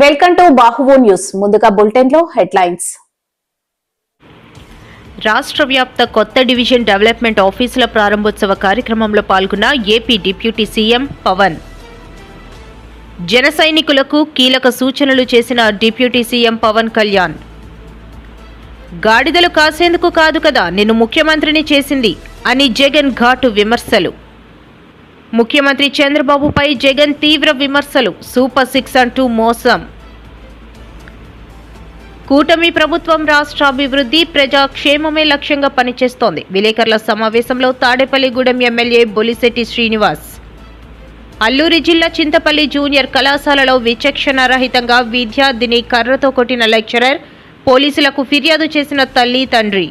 Welcome to బాహువో news. ముందుగా bulletin లో హెడ్లైన్స్. రాష్ట్ర వ్యాప్త కొత్త డివిజన్ డెవలప్మెంట్ ఆఫీసుల ప్రారంభోత్సవ కార్యక్రమంలో పాల్గొన్న ఏపీ డిప్యూటీ సీఎం పవన్. జన సైనికులకు కీలక సూచనలు చేసిన డిప్యూటీ సీఎం పవన్ కళ్యాణ్. గాడిదలు కాసేందుకు కాదు కదా నిన్ను ముఖ్యమంత్రిని చేసింది అని జగన్ ఘాటు విమర్శలు. ముఖ్యమంత్రి చంద్రబాబుపై జగన్ తీవ్ర విమర్శలు. సూపర్ 6 అంటూ మోసం. కూటమి ప్రభుత్వం రాష్ట్ర అభివృద్ధి ప్రజాక్షేమమే లక్ష్యంగా పనిచేస్తోంది. విలేకరుల సమావేశంలో తాడేపల్లిగూడెం ఎమ్మెల్యే బొలిశెట్టి శ్రీనివాస్. అల్లూరి జిల్లా చింతపల్లి జూనియర్ కళాశాలలో విచక్షణ రహితంగా విద్యార్థిని కర్రతో కొట్టిన లెక్చరర్. పోలీసులకు ఫిర్యాదు చేసిన తల్లి తండ్రి.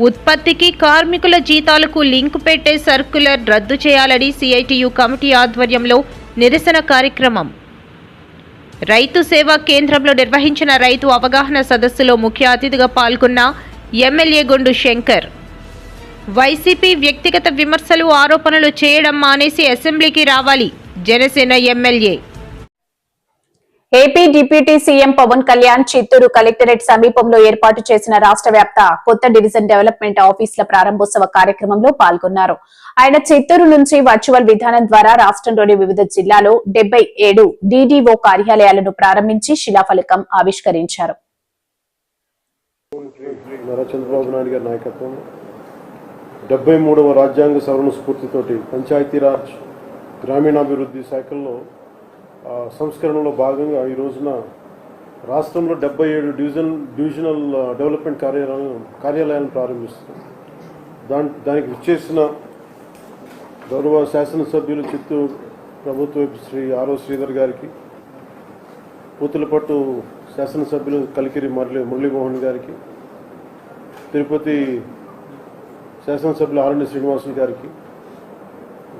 ఉత్పత్తికి కార్మికుల జీతాలకు లింకు పెట్టే సర్క్యులర్ రద్దు చేయాలని సిఐటియు కమిటీ ఆధ్వర్యంలో నిరసన కార్యక్రమం. రైతు సేవా కేంద్రంలో నిర్వహించిన రైతు అవగాహన సదస్సులో ముఖ్య అతిథిగా పాల్గొన్న ఎమ్మెల్యే గొండు శంకర్. వైసీపీ వ్యక్తిగత విమర్శలు ఆరోపణలు చేయడం మానేసి అసెంబ్లీకి రావాలి Janasena MLA. AP deputy CM Pawan Kalyan Chittoor collectorate సమీపంలో ఏర్పాటు చేసిన రాష్ట్ర వ్యాప్త కొత్త డివిజన్ డెవలప్మెంట్ ఆఫీసుల ప్రారంభోత్సవ కార్యక్రమంలో పాల్గొన్నారు. ఆయన చిత్తూరు నుంచి వర్చువల్ విధానం ద్వారా రాష్ట్రంలోని వివిధ జిల్లాలో 77 డీడీఓ కార్యాలయాలను ప్రారంభించి శిలాఫలకం ఆవిష్కరించారు. చంద్రబాబు నాయుడు గారి నాయకత్వం 73వ రాజ్యాంగ సవరణ స్ఫూర్తితోటి పంచాయతీరాజ్ గ్రామీణాభివృద్ధి శాఖల్లో సంస్కరణలో భాగంగా ఈ రోజున రాష్ట్రంలో 77 డివిజనల్ డెవలప్మెంట్ కార్యాలయాలను ప్రారంభిస్తున్నాం. దానికి విచ్చేసిన గౌరవ శాసనసభ్యులు చిత్తూరు ప్రభుత్వ శ్రీ ఆరో శ్రీధర్ గారికి, పూతలపట్టు శాసనసభ్యులు కలికిరి మురళీమోహన్ గారికి, తిరుపతి శాసనసభ్యులు ఆరణ్య శ్రీనివాసులు గారికి,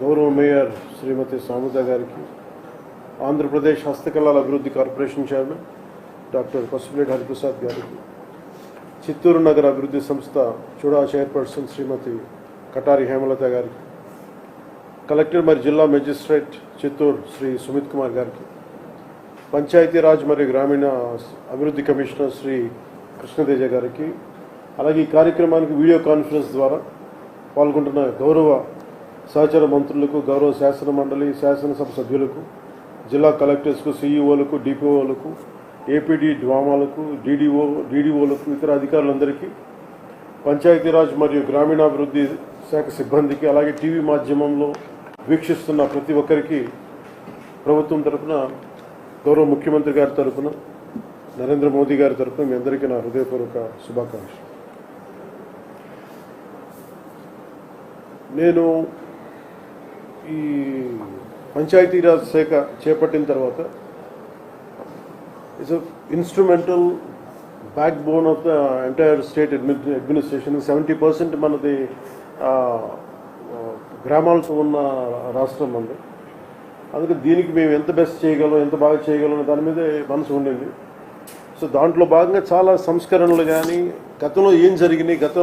గౌరవ మేయర్ శ్రీమతి సాముద గారికి, ఆంధ్రప్రదేశ్ హస్తకళల అభివృద్ధి corporation chairman doctor Pasupuleti Hariprasad గారికి, చిత్తూరు నగర అభివృద్ధి సంస్థ చూడా చైర్పర్సన్ శ్రీమతి కటారి హేమలత గారికి, కలెక్టర్ మరియు జిల్లా మెజిస్ట్రేట్ చిత్తూరు శ్రీ సుమిత్ కుమార్ గారికి, పంచాయతీరాజ్ మరియు గ్రామీణ అభివృద్ధి కమిషనర్ శ్రీ కృష్ణతేజ గారికి, అలాగే ఈ కార్యక్రమానికి వీడియో కాన్ఫరెన్స్ ద్వారా పాల్గొంటున్న గౌరవ సహచర మంత్రులకు, గౌరవ శాసన మండలి శాసనసభ సభ్యులకు, జిల్లా కలెక్టర్స్కు, సిఈఓలకు, డిపిఓలకు, ఏపీడీ డ్వామాలకు, డీడీఓలకు, ఇతర అధికారులందరికీ, పంచాయతీరాజ్ మరియు గ్రామీణాభివృద్ధి శాఖ సిబ్బందికి, అలాగే టీవీ మాధ్యమంలో వీక్షిస్తున్న ప్రతి ఒక్కరికి ప్రభుత్వం తరఫున, గౌరవ ముఖ్యమంత్రి గారి తరఫున, నరేంద్ర మోదీ గారి తరఫున మీ అందరికీ నా హృదయపూర్వక శుభాకాంక్షలు. నేను ఈ పంచాయతీరాజ్ శాఖ చేపట్టిన తర్వాత it's instrumental back bone of the entire state administration. 70% మనది గ్రామాలతో ఉన్న రాష్ట్రం మనది. అందుకే దీనికి మేము ఎంత బెస్ట్ చేయగలం, ఎంత బాగా చేయగలం అనే దాని మీదే మనసు ఉండింది. సో దాంట్లో భాగంగా చాలా సంస్కరణలు కానీ, గతంలో ఏం జరిగినాయి, గత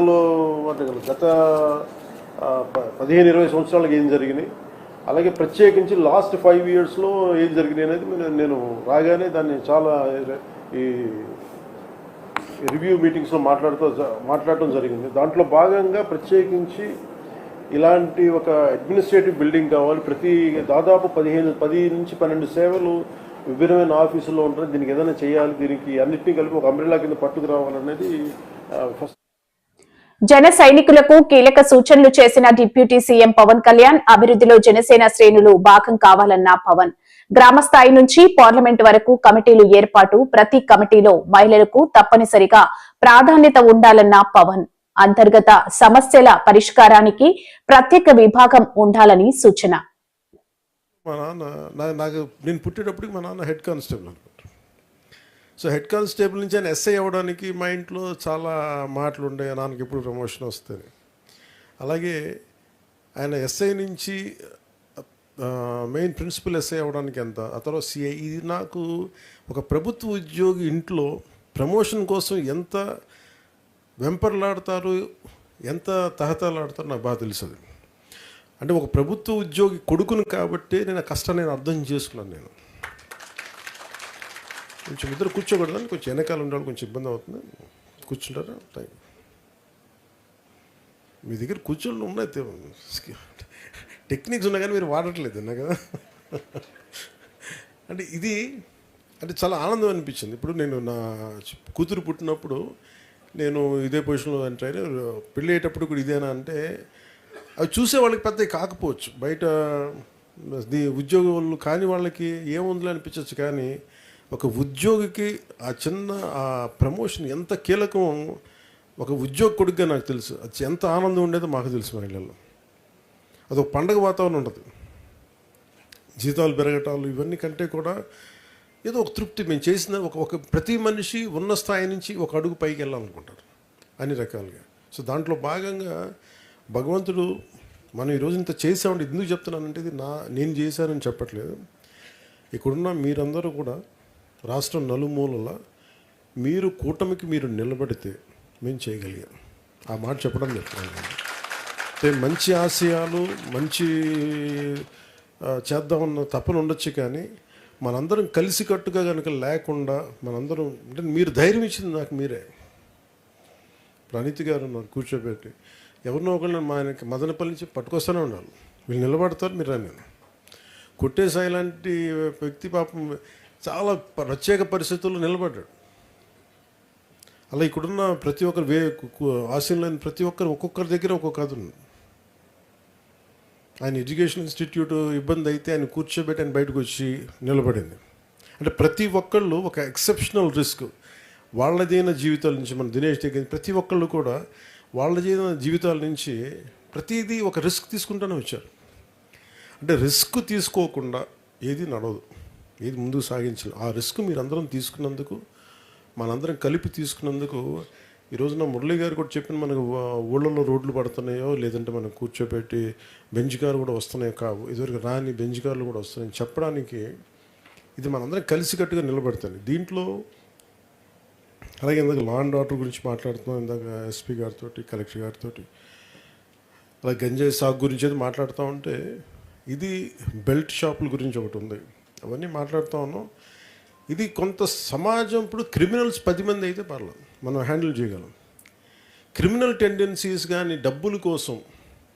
15-20 సంవత్సరాలకు ఏం జరిగినాయి, అలాగే ప్రత్యేకించి లాస్ట్ 5 ఇయర్స్లో ఏం జరిగినాయి అనేది నేను రాగానే దాన్ని చాలా ఈ రివ్యూ మీటింగ్స్లో మాట్లాడటం జరిగింది. దాంట్లో భాగంగా ప్రత్యేకించి ఇలాంటి ఒక అడ్మినిస్ట్రేటివ్ బిల్డింగ్ కావాలి. దాదాపు 10 నుంచి 12 సేవలు విభిన్నమైన ఆఫీసుల్లో ఉంటాయి. దీనికి ఏదైనా చేయాలి, దీనికి అన్నింటినీ కలిపి ఒక అంబ్రెల్లా కింద పట్టుకు రావాలనేది ఫస్ట్. జన సైనికులకు కీలక సూచనలు చేసిన డిప్యూటీ సీఎం పవన్ కళ్యాణ్. అభివృద్ధిలో జనసేన శ్రేణులు భాగం కావాలన్న పవన్. గ్రామ స్థాయి నుంచి పార్లమెంట్ వరకు కమిటీలు ఏర్పాటు. ప్రతి కమిటీలో మహిళలకు తప్పనిసరిగా ప్రాధాన్యత ఉండాలన్న పవన్. అంతర్గత సమస్యల పరిష్కారానికి ప్రత్యేక విభాగం ఉండాలని సూచన. మా నాన్న నేను పుట్టేటప్పటికి మా నాన్న హెడ్ కానిస్టేబుల్ అనుకుంటాను. సో హెడ్ కానిస్టేబుల్ నుంచి ఆయన ఎస్ఐ అవ్వడానికి మా ఇంట్లో చాలా మాటలు ఉండే, నాన్నకి ఎప్పుడు ప్రమోషన్ వస్తుంది. అలాగే ఆయన ఎస్ఐ నుంచి మెయిన్ ప్రిన్సిపల్ ఎస్ఐ అవ్వడానికి ఎంత, ఆ తర్వాత సిఐ. ఇది నాకు ఒక ప్రభుత్వ ఉద్యోగి ఇంట్లో ప్రమోషన్ కోసం ఎంత వెంపర్లాడతారు, ఎంత తహతలాడతారో నాకు బాగా తెలుసు. అంటే ఒక ప్రభుత్వ ఉద్యోగి కొడుకును కాబట్టి నేను కష్టాన్ని అర్థం చేసుకున్నాను. నేను కొంచెం ఇద్దరు కూర్చోకూడదని కొంచెం వెనకాల ఉండాలి, కొంచెం ఇబ్బంది అవుతుంది. కూర్చుంటారా? Thank you. మీ దగ్గర కూర్చోళ్ళు ఉన్నాయి, టెక్నిక్స్ ఉన్నాయి కానీ మీరు వాడట్లేదు అన్నా కదా. అంటే ఇది అంటే చాలా ఆనందం అనిపించింది. ఇప్పుడు నేను నా కూతురు పుట్టినప్పుడు నేను ఇదే పొజిషన్లో అంటే పెళ్ళి అయ్యేటప్పుడు కూడా ఇదేనా అంటే అవి చూసే వాళ్ళకి పెద్ద కాకపోవచ్చు, బయట ఉద్యోగులు కాని వాళ్ళకి ఏముందిలే అనిపించవచ్చు. కానీ ఒక ఉద్యోగికి ఆ చిన్న ఆ ప్రమోషన్ ఎంత కీలకం, ఒక ఉద్యోగ కొడుకుగా నాకు తెలుసు. అది ఎంత ఆనందం ఉండేదో మాకు తెలుసు. మహిళల్లో అదొక పండగ వాతావరణం ఉంటుంది. జీతాలు పెరగటాలు ఇవన్నీ కంటే కూడా ఏదో ఒక తృప్తి. మేము చేసిన ఒక ప్రతి మనిషి ఉన్న స్థాయి నుంచి ఒక అడుగు పైకి వెళ్ళాలనుకుంటారు అన్ని రకాలుగా. సో దాంట్లో భాగంగా భగవంతుడు మనం ఈరోజు ఇంత చేసామంటే ఎందుకు చెప్తున్నానంటే ఇది నేను చేశానని చెప్పట్లేదు. ఇక్కడున్న మీరందరూ కూడా రాష్ట్రం నలుమూలల మీరు కూటమికి మీరు నిలబడితే మేము చేయగలిగాం. ఆ మాట చెప్పడం చెప్తున్నాను. అంటే మంచి ఆశయాలు మంచి చేద్దామన్న తపన ఉండొచ్చు, కానీ మనందరం కలిసికట్టుగా కనుక లేకుండా మనందరం అంటే మీరు ధైర్యం ఇచ్చింది నాకు మీరే. ప్రణీతి గారు నాకు కూర్చోబెట్టి ఎవరినో ఒకళ్ళని మా ఆయనకి మదనపల్లి నుంచి పట్టుకొస్తూనే ఉండాలి. వీళ్ళు నిలబడతారు, మీరు రండి. కొట్టేసాయి లాంటి వ్యక్తి పాపం చాలా ప్రత్యేక పరిస్థితుల్లో నిలబడ్డాడు. అలా ఇక్కడున్న ప్రతి ఒక్కరు ఆశయంలోని ప్రతి ఒక్కరు ఒక్కొక్కరి దగ్గర ఒక్కొక్క కథ ఉంది. ఆయన ఎడ్యుకేషన్ ఇన్స్టిట్యూట్ ఇబ్బంది అయితే ఆయన కూర్చోబెట్టి ఆయన బయటకు వచ్చి నిలబడింది. అంటే ప్రతి ఒక్కళ్ళు ఒక ఎక్సెప్షనల్ రిస్క్ వాళ్ళదైన జీవితాల నుంచి, మన దినేష్ దగ్గర ప్రతి ఒక్కళ్ళు కూడా వాళ్ళదైన జీవితాల నుంచి ప్రతిదీ ఒక రిస్క్ తీసుకుంటూనే వచ్చారు. అంటే రిస్క్ తీసుకోకుండా ఏది నడవదు, ఏది ముందుకు సాగించాలి. ఆ రిస్క్ మీరందరం తీసుకున్నందుకు, మనందరం కలిపి తీసుకున్నందుకు ఈ రోజున మురళి గారు కూడా చెప్పిన మనకు ఊళ్ళలో రోడ్లు పడుతున్నాయో లేదంటే మనం కూర్చోబెట్టి బెంచ్ కారు కూడా వస్తున్నాయో కావు, ఇదివరకు రాని బెంచ్ కార్లు కూడా వస్తున్నాయని చెప్పడానికి ఇది మనందరం కలిసికట్టుగా నిలబడతాను. దీంట్లో అలాగే ఇందాక లా అండ్ ఆర్డర్ గురించి మాట్లాడుతున్నాం, ఇందాక ఎస్పీ గారితో కలెక్టర్ గారితో అలాగే గంజాయి సాగు గురించి అయితే మాట్లాడుతూ ఉంటే ఇది బెల్ట్ షాపుల గురించి ఒకటి ఉంది, అవన్నీ మాట్లాడుతూ ఉన్నాం. ఇది కొంత సమాజం ఇప్పుడు క్రిమినల్స్ 10 మంది అయితే పర్లేదు, మనం హ్యాండిల్ చేయగలం. క్రిమినల్ టెండెన్సీస్ కానీ డబ్బుల కోసం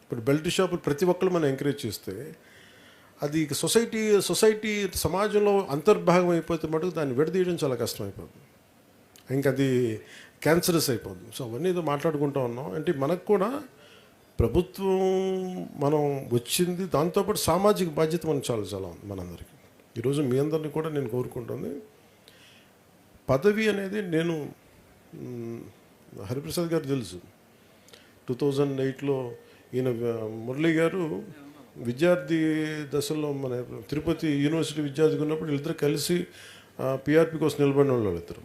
ఇప్పుడు బెల్ట్ షాపులు ప్రతి ఒక్కరు మనం ఎంకరేజ్ చేస్తే అది సొసైటీ సమాజంలో అంతర్భాగం అయిపోతే మటుకు దాన్ని విడదీయడం చాలా కష్టం అయిపోతుంది, ఇంకా అది క్యాన్సరస్ అయిపోతుంది. సో అవన్నీ ఏదో మాట్లాడుకుంటూ ఉన్నాం. అంటే మనకు కూడా ప్రభుత్వం మనం వచ్చింది, దాంతోపాటు సామాజిక బాధ్యత మనకు చాలా ఉంది మనందరికీ. ఈరోజు మీ అందరినీ కూడా నేను కోరుకుంటుంది, పదవి అనేది నేను హరిప్రసాద్ గారు తెలుసు 2008లో ఈయన మురళి గారు విద్యార్థి దశలో మన తిరుపతి యూనివర్సిటీ విద్యార్థిగా ఉన్నప్పుడు వీళ్ళిద్దరు కలిసి పిఆర్పి కోసం నిలబడిన వాళ్ళు ఇద్దరు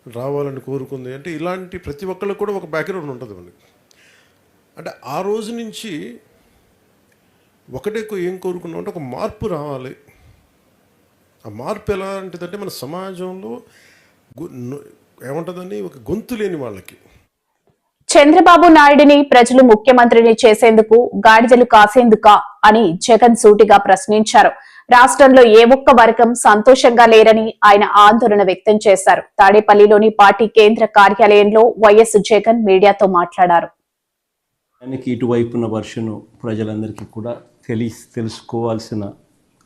రావాలని కోరుకుంది. అంటే ఇలాంటి ప్రతి ఒక్కళ్ళకి కూడా ఒక బ్యాక్గ్రౌండ్ ఉంటుంది మనకి. అంటే ఆ రోజు నుంచి ఒకటే ఏం కోరుకున్నాం అంటే ఒక మార్పు రావాలి. ఆ మార్పు ఎలా ఉంటుందంటే మన సమాజంలో ఏముంటుందని ఒక గొంతు లేని వాళ్ళకి. చంద్రబాబు నాయుడిని ప్రజలు ముఖ్యమంత్రిని చేసేందుకు గాడిదలు కాసేందుకా అని జగన్ సూటిగా ప్రశ్నించారు. రాష్ట్రంలో ఏ ఒక్క వర్గం సంతోషంగా లేరని ఆయన ఆందోళన వ్యక్తం చేశారు. తాడేపల్లిలోని పార్టీ కేంద్ర కార్యాలయంలో వైఎస్ జగన్ మీడియాతో మాట్లాడారు. ఇటువైపున్న వర్షను ప్రజలందరికీ కూడా తెలుసుకోవాల్సిన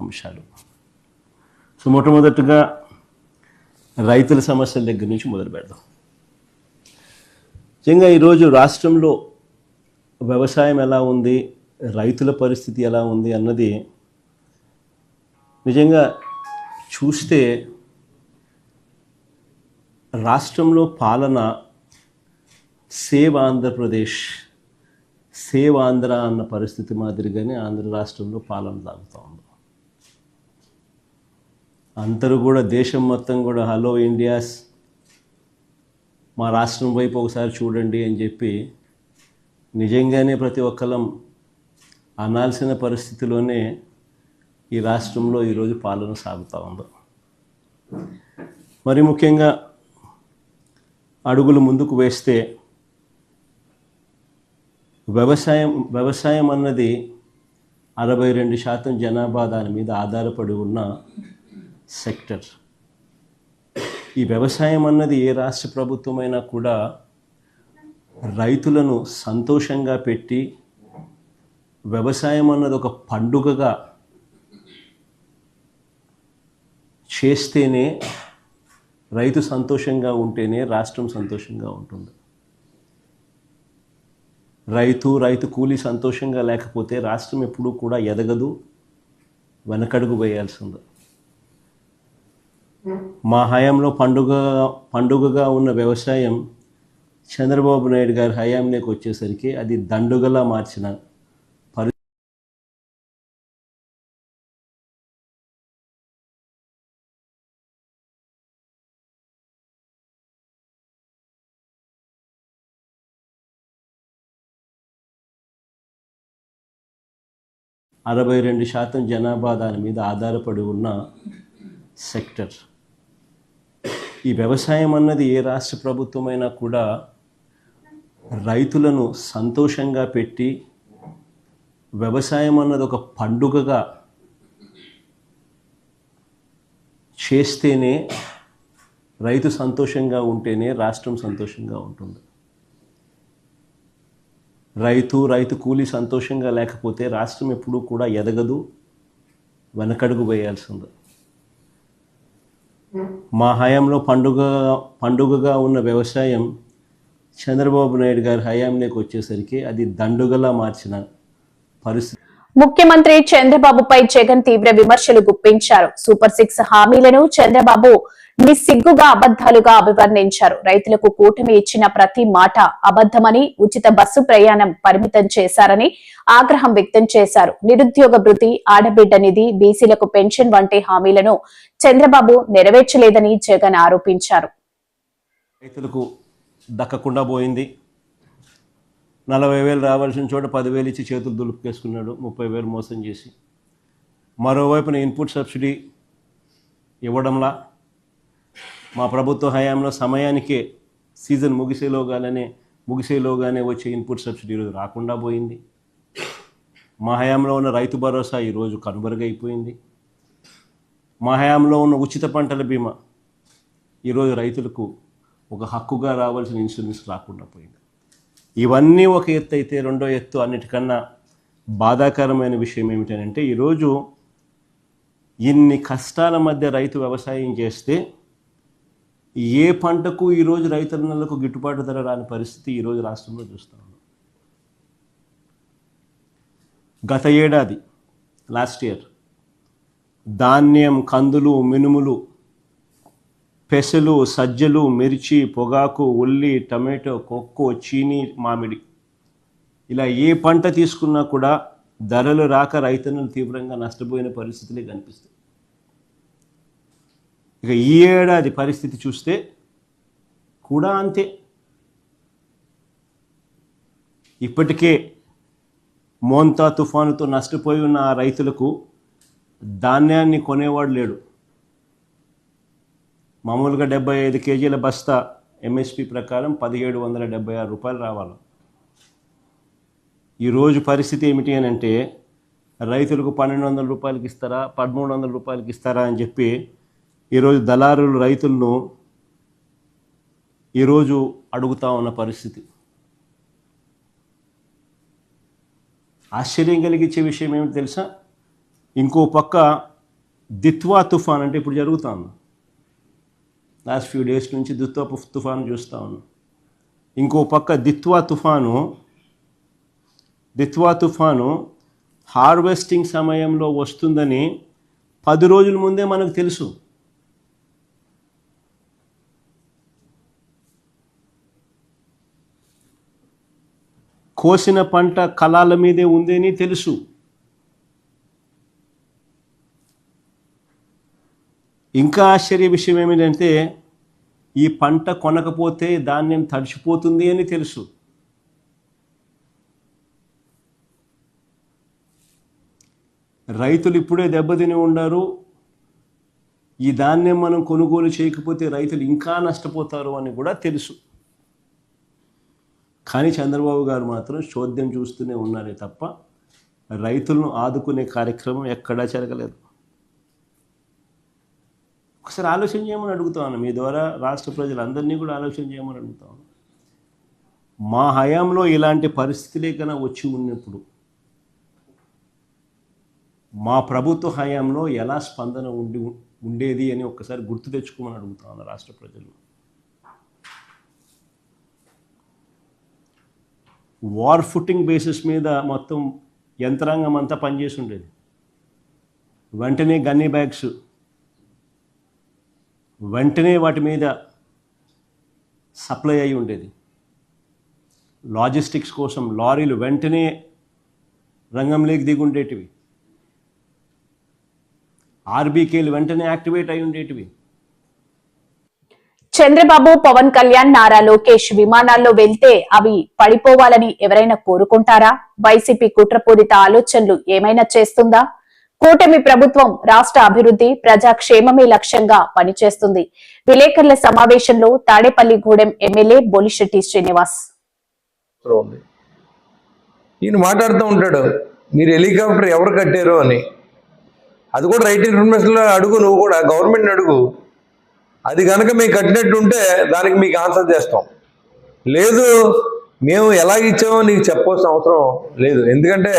అంశాలు. సో మొట్టమొదటిగా రైతుల సమస్యల దగ్గర నుంచి మొదలు పెడదాం. నిజంగా ఈరోజు రాష్ట్రంలో వ్యవసాయం ఎలా ఉంది, రైతుల పరిస్థితి ఎలా ఉంది అన్నది నిజంగా చూస్తే రాష్ట్రంలో పాలన సేవ్ ఆంధ్రప్రదేశ్, సేవ్ ఆంధ్ర అన్న పరిస్థితి మాదిరిగానే ఆంధ్ర రాష్ట్రంలో పాలన సాగుతూ ఉంది. అందరూ కూడా దేశం మొత్తం కూడా హలో ఇండియాస్, మా రాష్ట్రం వైపు ఒకసారి చూడండి అని చెప్పి నిజంగానే ప్రతి ఒక్కరం అనాల్సిన పరిస్థితిలోనే ఈ రాష్ట్రంలో ఈరోజు పాలన సాగుతూ ఉంది. మరి ముఖ్యంగా అడుగులు ముందుకు వేస్తే వ్యవసాయం అన్నది 62% జనాభా దాని మీద ఆధారపడి ఉన్న సెక్టర్. ఈ వ్యవసాయం అన్నది ఏ రాష్ట్ర ప్రభుత్వమైనా కూడా రైతులను సంతోషంగా పెట్టి వ్యవసాయం అన్నది ఒక పండుగగా చేస్తేనే, రైతు సంతోషంగా ఉంటేనే రాష్ట్రం సంతోషంగా ఉంటుంది. రైతు కూలీ సంతోషంగా లేకపోతే రాష్ట్రం ఎప్పుడూ కూడా ఎదగదు, వెనకడుగు వేయాల్సింది. మా హయాంలో పండుగగా ఉన్న వ్యవసాయం చంద్రబాబు నాయుడు గారి హయాంలోకి వచ్చేసరికి అది దండుగలా మార్చిన పరిస్థితి. 62% జనాభా దాని మీద ఆధారపడి ఉన్న సెక్టర్. ఈ వ్యవసాయం అన్నది ఏ రాష్ట్ర ప్రభుత్వమైనా కూడా రైతులను సంతోషంగా పెట్టి వ్యవసాయం అన్నది ఒక పండుగగా చేస్తేనే, రైతు సంతోషంగా ఉంటేనే రాష్ట్రం సంతోషంగా ఉంటుంది. రైతు కూలీ సంతోషంగా లేకపోతే రాష్ట్రం ఎప్పుడూ కూడా ఎదగదు, వెనకడుగు వేయాల్సింది. మా హయాంలో పండుగగా ఉన్న వ్యవసాయం చంద్రబాబు నాయుడు గారి హయాంలోకి వచ్చేసరికి అది దండుగలా మార్చిన పరిస్థితి. ముఖ్యమంత్రి చంద్రబాబుపై జగన్ తీవ్ర విమర్శలు గుప్పించారు. సూపర్ 6 హామీలను చంద్రబాబు నిస్సిగ్గుగా అబద్దాలుగా అభివర్ణించారు. రైతులకు కూటమి ఇచ్చిన ప్రతి మాట అబద్దమని, ఉచిత బస్సు ప్రయాణం పరిమితం చేశారని ఆగ్రహం వ్యక్తం చేశారు. నిరుద్యోగ భృతి, ఆడబిడ్డ నిధి, బీసీలకు పెన్షన్ వంటి హామీలను చంద్రబాబు నెరవేర్చలేదని జగన్ ఆరోపించారు. రైతులకు దక్కకుండా పోయింది. 40,000 రావాల్సిన చోట 10,000 ఇచ్చి చేతులు దులుపుకేసుకున్నాడు, 30,000 మోసం చేసి. మరోవైపున ఇన్పుట్ సబ్సిడీ ఇవ్వడంలా మా ప్రభుత్వ హయాంలో సమయానికే సీజన్ ముగిసేలోగానే వచ్చే ఇన్పుట్ సబ్సిడీ ఈరోజు రాకుండా పోయింది. మా హయాంలో ఉన్న రైతు భరోసా ఈరోజు కనుమరుగైపోయింది. మా హయాంలో ఉన్న ఉచిత పంటల బీమా ఈరోజు రైతులకు ఒక హక్కుగా రావాల్సిన ఇన్సూరెన్స్ రాకుండా పోయింది. ఇవన్నీ ఒక ఎత్తు అయితే, రెండో ఎత్తు అన్నిటికన్నా బాధాకరమైన విషయం ఏమిటంటే, ఈరోజు ఇన్ని కష్టాల మధ్య రైతు వ్యవసాయం చేస్తే ఏ పంటకు ఈరోజు రైతన్నలకు గిట్టుబాటు ధర రాని పరిస్థితి ఈరోజు రాష్ట్రంలో చూస్తూ ఉన్నాం. గత ఏడాది లాస్ట్ ఇయర్ ధాన్యం, కందులు, మినుములు, పెసలు, సజ్జలు, మిర్చి, పొగాకు, ఉల్లి, టమాటో, కొక్కో, చీనీ, మామిడి, ఇలా ఏ పంట తీసుకున్నా కూడా ధరలు రాక రైతన్నలు తీవ్రంగా నష్టపోయిన పరిస్థితులే కనిపిస్తాయి. ఇక ఈ ఏడాది పరిస్థితి చూస్తే కూడా అంతే. ఇప్పటికే మోంతా తుఫానుతో నష్టపోయి ఉన్న ఆ రైతులకు ధాన్యాన్ని కొనేవాడు లేడు. మామూలుగా 75 కేజీల బస్తా ఎంఎస్పి ప్రకారం 1,776 రూపాయలు రావాలి. ఈరోజు పరిస్థితి ఏమిటి అని అంటే, రైతులకు 1,200 రూపాయలకి ఇస్తారా, 1,300 రూపాయలకి ఇస్తారా అని చెప్పి ఈరోజు దళారులు రైతులను ఈరోజు అడుగుతా ఉన్న పరిస్థితి. ఆశ్చర్యం కలిగించే విషయం ఏమిటి తెలుసా? ఇంకో పక్క దిత్వా తుఫాన్ అంటే ఇప్పుడు జరుగుతా ఉంది. లాస్ట్ ఫ్యూ డేస్ నుంచి దిత్వా తుఫాను చూస్తూ ఉన్నాం. ఇంకో పక్క దిత్వా తుఫాను హార్వెస్టింగ్ సమయంలో వస్తుందని 10 రోజుల ముందే మనకు తెలుసు. కోసిన పంట కళాల మీదే ఉందని తెలుసు. ఇంకా ఆశ్చర్య విషయం ఏమిటంటే, ఈ పంట కొనకపోతే ధాన్యం తడిచిపోతుంది అని తెలుసు. రైతులు ఇప్పుడే దెబ్బతిని ఉన్నారు. ఈ ధాన్యం మనం కొనుగోలు చేయకపోతే రైతులు ఇంకా నష్టపోతారు అని కూడా తెలుసు. కానీ చంద్రబాబు గారు మాత్రం చోద్యం చూస్తూనే ఉన్నారే తప్ప రైతులను ఆదుకునే కార్యక్రమం ఎక్కడా జరగలేదు. ఒకసారి ఆలోచన చేయమని అడుగుతాను. మీ ద్వారా రాష్ట్ర ప్రజలందరినీ కూడా ఆలోచన చేయమని అడుగుతాను. మా హయాంలో ఇలాంటి పరిస్థితులే కన్నా వచ్చి ఉన్నప్పుడు మా ప్రభుత్వ హయాంలో ఎలా స్పందన ఉండేది అని ఒక్కసారి గుర్తు తెచ్చుకోమని అడుగుతాను రాష్ట్ర ప్రజలు. వార్ ఫుటింగ్ బేసిస్ మీద మొత్తం యంత్రాంగం అంతా పనిచేసి ఉండేది. వెంటనే గన్నీ బ్యాగ్స్, వెంటనే వాటి మీద సప్లై అయి ఉండేది. లాజిస్టిక్స్ కోసం లారీలు వెంటనే రంగంలోకి దిగి ఉండేటివి. ఆర్బీకేలు వెంటనే యాక్టివేట్ అయి ఉండేటివి. చంద్రబాబు, పవన్ కళ్యాణ్, నారా లోకేష్ విమానాల్లో వెళ్తే అవి పడిపోవాలని ఎవరైనా కోరుకుంటారా? వైసీపీ కుట్రపూరిత ఆలోచనలు ఏమైనా చేస్తుందా? కూటమి ప్రభుత్వం రాష్ట్ర అభివృద్ధి, ప్రజాక్షేమమే లక్ష్యంగా పనిచేస్తుంది. విలేకరుల సమావేశంలో తాడేపల్లిగూడెం ఎమ్మెల్యే బొలిశెట్టి శ్రీనివాస్. ఈయన మాట్లాడుతూ ఉంటాడు, మీరు హెలికాప్టర్ ఎవరు కట్టారు అని. అది కూడా రైట్ ఇన్ఫర్మేషన్లో అడుగు, నువ్వు కూడా గవర్నమెంట్ని అడుగు. అది కనుక మేము కట్టినట్టు ఉంటే దానికి మీకు ఆన్సర్ చేస్తాం. లేదు మేము ఎలా ఇచ్చామో నీకు చెప్పవలసిన అవసరం లేదు. ఎందుకంటే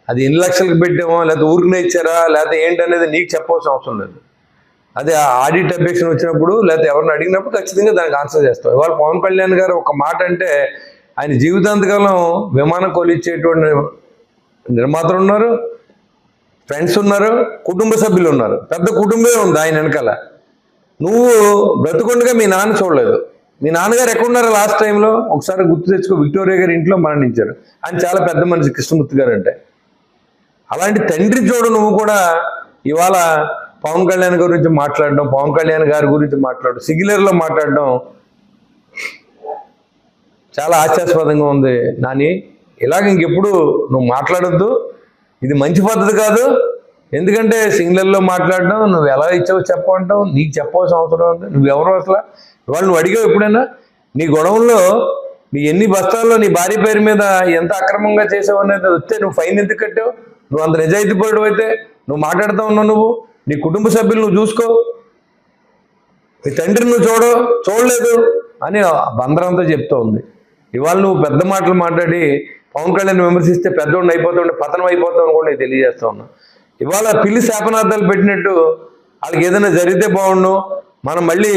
అది ఎన్ని లక్షలకు పెట్టామో, లేకపోతే ఊరికనే ఇచ్చారా, లేకపోతే ఏంటనేది నీకు చెప్పవలసిన అవసరం లేదు. అదే ఆడిట్ అబ్జెక్షన్ వచ్చినప్పుడు లేకపోతే ఎవరిని అడిగినప్పుడు ఖచ్చితంగా దానికి ఆన్సర్ చేస్తాం. ఇవాళ పవన్ కళ్యాణ్ గారు ఒక మాట అంటే ఆయన జీవితాంతకాలం విమానం కొలిచ్చేటువంటి నిర్మాతలు ఉన్నారు, ఫ్రెండ్స్ ఉన్నారు, కుటుంబ సభ్యులు ఉన్నారు. పెద్ద కుటుంబమే ఉంది ఆయన వెనకాల. నువ్వు బ్రతుకుండగా మీ నాన్న చూడలేదు. మీ నాన్నగారు ఎక్కడున్నారో లాస్ట్ టైంలో ఒకసారి గుర్తు తెచ్చుకో. విక్టోరియా గారి ఇంట్లో మరణించారు. ఆయన చాలా పెద్ద మనిషి కృష్ణమూర్తి గారు అంటే. అలాంటి తండ్రి చూడు నువ్వు కూడా ఇవాళ పవన్ కళ్యాణ్ గురించి మాట్లాడడం, పవన్ కళ్యాణ్ గారి గురించి మాట్లాడడం, సిగ్గులేరులో మాట్లాడడం చాలా హాస్యాస్పదంగా ఉంది. నాని, ఇలాగ ఇంకెప్పుడు నువ్వు మాట్లాడొద్దు. ఇది మంచి పద్ధతి కాదు. ఎందుకంటే సింగిలర్లో మాట్లాడడం, నువ్వు ఎలా ఇచ్చావో చెప్పమంటావు, నీకు చెప్పవలసిన అవసరం ఉంది. నువ్వెవరో అసలు ఇవాళ నువ్వు అడిగావు ఎప్పుడైనా? నీ గొడవల్లో నీ ఎన్ని బస్తాల్లో నీ భార్య పేరు మీద ఎంత అక్రమంగా చేసావు అనేది వస్తే నువ్వు ఫైన్ ఎందుకు కట్టావు? నువ్వు అంత నిజాయితీపరుడు అయితే నువ్వు మాట్లాడుతూ ఉన్నావు. నువ్వు నీ కుటుంబ సభ్యులు నువ్వు చూసుకో, నీ తండ్రిని నువ్వు చూడలేదు అని బందరంతా చెప్తూ ఉంది. ఇవాళ నువ్వు పెద్ద మాటలు మాట్లాడి పవన్ కళ్యాణ్ విమర్శిస్తే పెద్దోడిని అయిపోతుంటే పతనం అయిపోతావు కూడా నేను తెలియజేస్తా ఉన్నా. ఇవాళ పిల్లి శాపనార్థాలు పెట్టినట్టు వాళ్ళకి ఏదైనా జరిగితే బాగుండు, మనం మళ్ళీ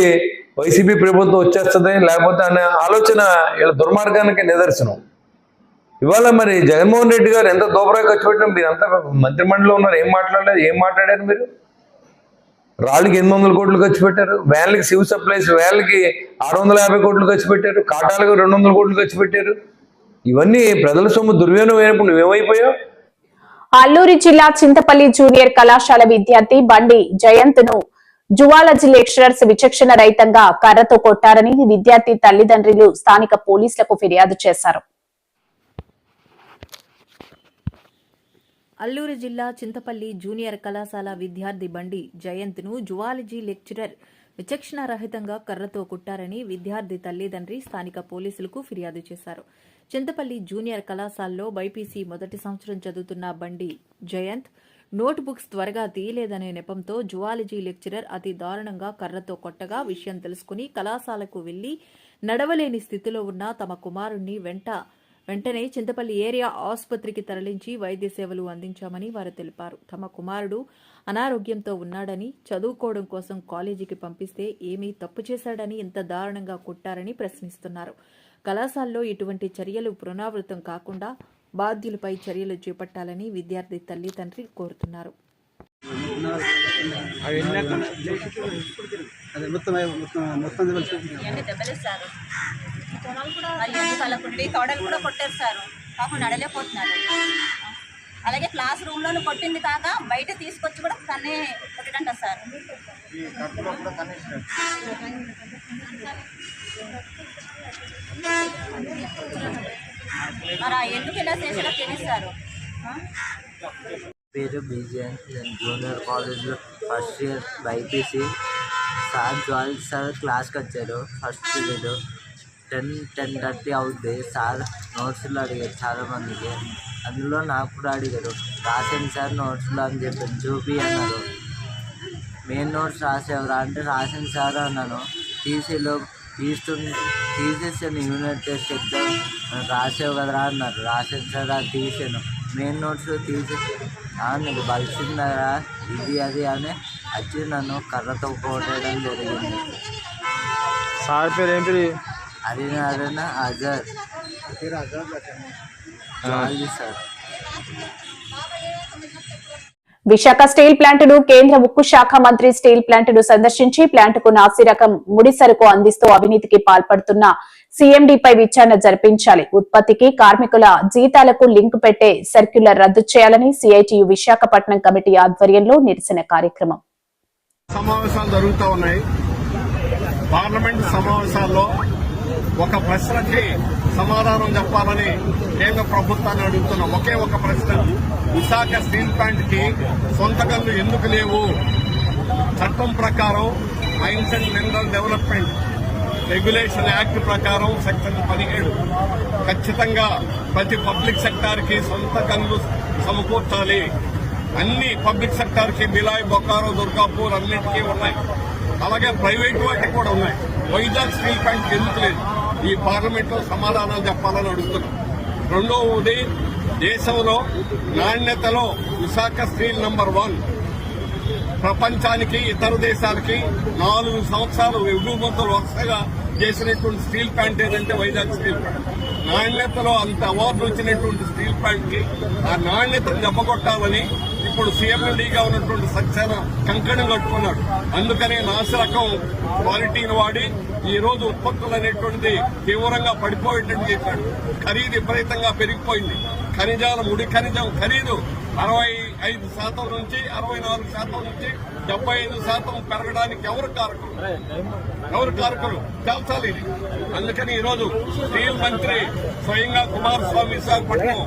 వైసీపీ ప్రభుత్వం వచ్చేస్తుంది లేకపోతే అనే ఆలోచన వీళ్ళ దుర్మార్గానికి నిదర్శనం. ఇవాళ మరి జగన్మోహన్ రెడ్డి గారు ఎంత దోబరా ఖర్చు పెట్టినా మీరంతా మంత్రిమండలిలో ఉన్నారు, ఏం మాట్లాడారు మీరు? రాళ్ళకి 800 కోట్లు ఖర్చు పెట్టారు, వ్యాన్లకి సివిల్ సప్లైస్ వ్యాన్లకి 650 కోట్లు ఖర్చు పెట్టారు, కాటాలకు 200 కోట్లు ఖర్చు పెట్టారు. ఇవన్నీ ప్రజల సొమ్ము దుర్వినియోగం అయినప్పుడు నువ్వేమైపోయావు? అల్లూరి జిల్లా చింతపల్లి జూనియర్ కళాశాల విద్యార్థి బండి జయంత్ ను జువాలజీ లెక్చరర్స్ విచక్షణ రహితంగా కర్రతో కొట్టారని విద్యార్థి తల్లిదండ్రులు స్థానిక పోలీసులకు ఫిర్యాదు చేశారు. అల్లూరు జిల్లా చింతపల్లి జూనియర్ కళాశాల విద్యార్థి బండి జయంత్ను జువాలజీ లెక్చరర్ విచక్షణారహితంగా కర్రతో కొట్టారని విద్యార్థి తల్లిదండ్రి స్థానిక పోలీసులకు ఫిర్యాదు చేశారు. చింతపల్లి జూనియర్ కళాశాలలో బైపీసీ మొదటి సంవత్సరం చదువుతున్న బండి జయంత్ నోట్ బుక్స్ త్వరగా తీయలేదనే నెపంతో జువాలజీ లెక్చరర్ అతి దారుణంగా కర్రతో కొట్టగా విషయం తెలుసుకుని కళాశాలకు వెళ్లి నడవలేని స్థితిలో ఉన్న తమ కుమారుణ్ణి వెంటనే చింతపల్లి ఏరియా ఆసుపత్రికి తరలించి వైద్య సేవలు అందించామని వారు తెలిపారు. తమ కుమారుడు అనారోగ్యంతో ఉన్నాడని, చదువుకోవడం కోసం కాలేజీకి పంపిస్తే ఏమీ తప్పు చేశాడని ఇంత దారుణంగా కొట్టారని ప్రశ్నిస్తున్నారు. కళాశాలలో ఇటువంటి చర్యలు పునరావృతం కాకుండా బాధ్యులపై చర్యలు చేపట్టాలని విద్యార్థి తల్లిదండ్రి కోరుతున్నారు. అలాగే క్లాస్ రూమ్ లో కొట్టింది కాక బయట తీసుకొచ్చి కూడా కన్నే కొట్టడంట సార్. మరి ఎందుకు ఇలా చేసేలా తెలుస్తారు? పేరు బీజేఎన్, నేను జూనియర్ కాలేజ్లో first year BiPC. Sir zoology sir క్లాస్కి వచ్చారు. ఫస్ట్ పీరియడ్ 10:30 అవుద్ది. సార్ నోట్స్లో అడిగారు చాలామందికి, అందులో నాకు కూడా అడిగారు. రాసేయండి సార్ నోట్స్లో అని చెప్పి చూపి అన్నారు. మెయిన్ నోట్స్ రాసేవరా అంటే రాసిన సార్ అన్నాను. తీసేసాను యూనిట్ టెస్ట్ ఎగ్జామ్ రాసేవు కదరా అన్నారు. రాసాను సార్, అది తీసాను. మెయిన్ నోట్స్ నీకు బలిసిందా ఇది అది అని వచ్చి నన్ను కర్రతో కొట్టడం జరిగింది. సార్ పేరు ఏం పేరు? అదేనా Azhar zoology sir. Visakha steel ప్లాంటును కేంద్ర ఉక్కు శాఖ మంత్రి స్టీల్ ప్లాంటును సందర్శించి ప్లాంటుకు నాసి రకం ముడి సరుకు అందిస్తూ అవినీతికి పాల్పడుతున్న సీఎండీపై విచారణ జరిపించాలి. ఉత్పత్తికి కార్మికుల జీతాలకు లింక్ పెట్టే సర్క్యులర్ రద్దు చేయాలని సిఐటియు విశాఖపట్నం కమిటీ ఆధ్వర్యంలో నిరసన కార్యక్రమం. సమావేశాలు జరుగుతూ ఉన్నాయి. పార్లమెంట్ సమావేశాల్లో ఒక ప్రశ్నకి సమాధానం చెప్పాలని కేంద్ర ప్రభుత్వాన్ని అడుగుతున్న ఒకే ఒక ప్రశ్న, విశాఖ స్టీల్ ప్లాంట్ కి సొంత గనులు ఎందుకు లేవు? చట్టం ప్రకారం mines and mineral development regulation act ప్రకారం సెక్షన్ 17 ఖచ్చితంగా ప్రతి పబ్లిక్ సెక్టార్ కి సొంత గనులు సమకూర్చాలి. అన్ని పబ్లిక్ సెక్టార్ కి బిలాయ్, బొకారో, దుర్గాపూర్ అన్నింటికీ ఉన్నాయి. అలాగే ప్రైవేట్ వాటికి కూడా ఉన్నాయి. వైజాగ్ స్టీల్ ప్లాంట్ ఎందుకు లేదు? ఈ పార్లమెంట్ లో సమాధానాలు చెప్పాలని అడుగుతున్నాం. రెండవది, దేశంలో నాణ్యతలో విశాఖ స్టీల్ నంబర్ 1. ప్రపంచానికి ఇతర దేశాలకి 4 సంవత్సరాలు ఎగుమతులు వరుసగా చేసినటువంటి స్టీల్ ప్లాంట్ ఏదంటే వైజాగ్ స్టీల్ ప్లాంట్. నాణ్యతలో అంత అవార్డులు వచ్చినటువంటి స్టీల్ ప్లాంట్ కి ఆ నాణ్యతను దెబ్బకొట్టాలని ఇప్పుడు సీఎండీగా ఉన్నటువంటి సక్సేనా కంకణం కట్టుకున్నాడు. అందుకనే నాసిరకం క్వాలిటీని వాడి ఈ రోజు ఉత్పత్తులు అనేటువంటిది తీవ్రంగా పడిపోయేటట్టు చేశాడు. ఖరీదు విపరీతంగా పెరిగిపోయింది. ఖనిజాల ముడి ఖనిజం ఖరీదు 65% నుంచి 64% నుంచి 75% పెరగడానికి ఎవరు కారకులు తెలుసాలి ఇది. అందుకని ఈరోజు స్టీల్ మంత్రి స్వయంగా కుమారస్వామి విశాఖపట్నం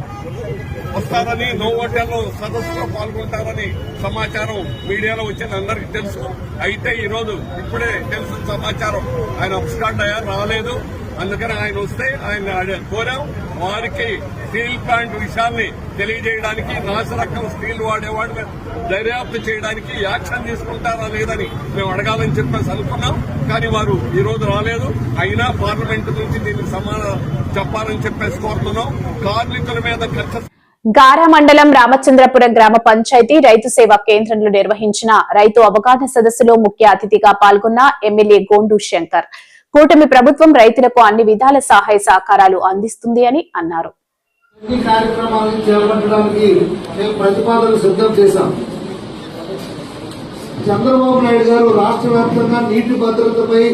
వస్తారని, నోవోటెల్లో సదస్సులో పాల్గొంటారని సమాచారం మీడియాలో వచ్చింది, అందరికీ తెలుసు. అయితే ఈరోజు ఇప్పుడే తెలిసిన సమాచారం ఆయన అప్స్కాండ్ అయ్యారు, రాలేదు. అందుకని ఆయన వస్తే ఆయన కోరాం. వారికి స్టీల్ ప్లాంట్ విషయాన్ని తెలియజేయడానికి, నాసిరకం స్టీల్ వాడేవాడిని దర్యాప్తు చేయడానికి యాక్షన్ తీసుకుంటారా లేదని మేము అడగాలని చెప్పేసి అనుకున్నాం. కానీ వారు ఈ రోజు రాలేదు. అయినా పార్లమెంటు నుంచి దీనికి సమాధానం చెప్పాలని చెప్పేసి కోరుతున్నాం. కార్మికుల మీద ఖర్చు గారా మండలం రామచంద్రపురం గ్రామ పంచాయతీ రైతు సేవా కేంద్రంలో నిర్వహించిన రైతు అవగాహన సదస్సులో ముఖ్య అతిథిగా పాల్గొన్న ఎమ్మెల్యే గోండు శంకర్ కూటమి ప్రభుత్వం రైతులకు అన్ని విధాల సహాయ సహకారాలు అందిస్తుంది అని అన్నారు. ఈ కార్యక్రమాలను చేపట్టడానికి మేము ప్రతిపాదనలు సిద్ధం చేశాం. చంద్రబాబు నాయుడు గారు రాష్ట్ర వ్యాప్తంగా నీటి భద్రతపై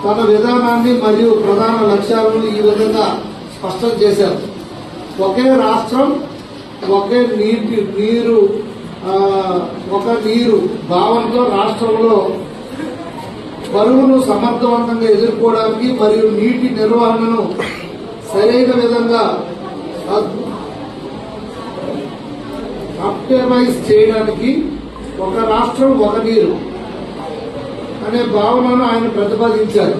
తన విధానాన్ని మరియు ప్రధాన లక్ష్యాలను ఈ విధంగా స్పష్టం చేశారు. ఒకే రాష్ట్రం, ఒకే నీరు భావనతో రాష్ట్రంలో కరువును సమర్థవంతంగా ఎదుర్కోవడానికి మరియు నీటి నిర్వహణను సరైన విధంగా ఆప్టిమైజ్ చేయడానికి ఒక రాష్ట్రం ఒక నీరు అనే భావనను ఆయన ప్రతిపాదించారు.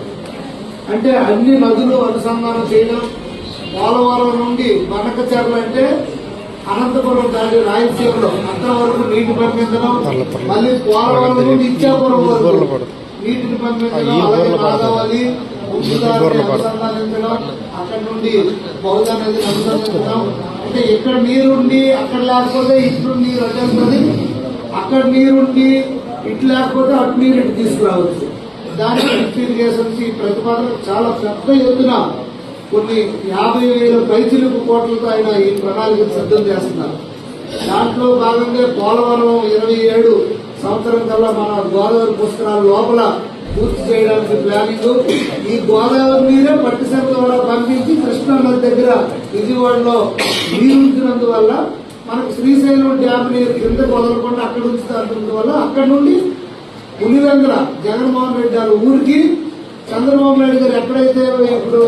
అంటే అన్ని నదులు అనుసంధానం చేయడం, పోలవరం నుండి బనకచెర్ల అంటే అనంతపురం దాటి రాయలసీమలో అంతవరకు నీటి పంపించడం, మళ్ళీ పోలవరం నుండి ఇచ్చాపురం వరకు నీటిని పంపించడం, అలాగే గోదావరి అనుసంధానించడం, అక్కడి నుండి బహుదా నదిని అనుసంధించడం. అంటే ఇక్కడ నీరుండి అక్కడ లేకపోతే ఇటు నీరు అడ్డంటుంది, అక్కడ నీరుండి ఇటు లేకపోతే అటు నీరు ఇటు తీసుకురావచ్చు. దానికి ఇరిగేషన్స్ ఈ ప్రతిపాదన చాలా పెద్ద ఎత్తున కొన్ని 50,000 పైచిలుకు కోట్లతో ఆయన ఈ ప్రణాళికను సిద్ధం చేస్తున్నారు. దాంట్లో భాగంగా పోలవరం 27 సంవత్సరం కల్లా మన గోదావరి పుష్కరాల లోపల పూర్తి చేయడానికి ప్లానింగ్. ఈ గోదావరి నీరే పట్టిసెంత కూడా పంపించి కృష్ణా నది దగ్గర విజయవాడలో నీరు ఉంచినందువల్ల మనకు శ్రీశైలం డ్యామ్ నీరు కింద వదలకుండా అక్కడ ఉంచుతున్నందువల్ల అక్కడ నుండి పులివెందుల జగన్మోహన్ రెడ్డి గారి ఊరికి చంద్రబాబు నాయుడు గారు ఎక్కడైతే ఇప్పుడు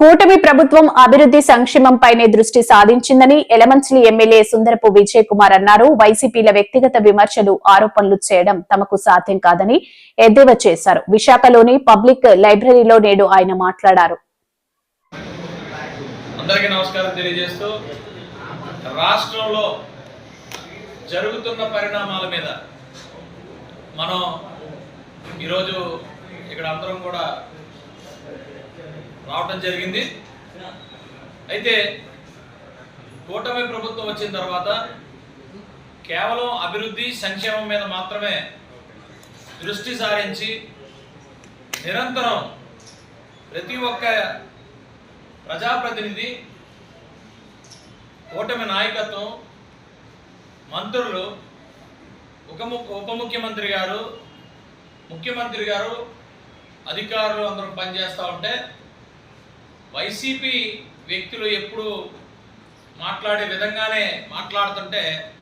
కూటమి ప్రభుత్వం అభివృద్ధి సంక్షేమంపైనే దృష్టి సాధించిందని ఎలమంచిలి ఎమ్మెల్యే సుందరపు విజయ్ కుమార్ అన్నారు. వైసీపీల వ్యక్తిగత విమర్శలు, ఆరోపణలు చేయడం తమకు సాధ్యం కాదని ఎద్దేవా చేశారు. విశాఖలోని పబ్లిక్ లైబ్రరీలో నేడు ఆయన మాట్లాడారు. అందరికీ నమస్కారం తెలియజేస్తూ, రాష్ట్రంలో జరుగుతున్న పరిణామాల మీద మనం ఈరోజు ఇక్కడ అందరం కూడా రావటం జరిగింది. అయితే కూటమి ప్రభుత్వం వచ్చిన తర్వాత కేవలం అభివృద్ధి సంక్షేమం మీద మాత్రమే దృష్టి సారించి నిరంతరం ప్రతి ఒక్క ప్రజాప్రతినిధి, కూటమి నాయకత్వం, మంత్రులు, ఉప ముఖ్యమంత్రి గారు, ముఖ్యమంత్రి గారు, అధికారులు అందరూ పనిచేస్తూ ఉంటే వైసీపీ వ్యక్తులు ఎప్పుడు మాట్లాడే విధంగానే మాట్లాడుతుంటే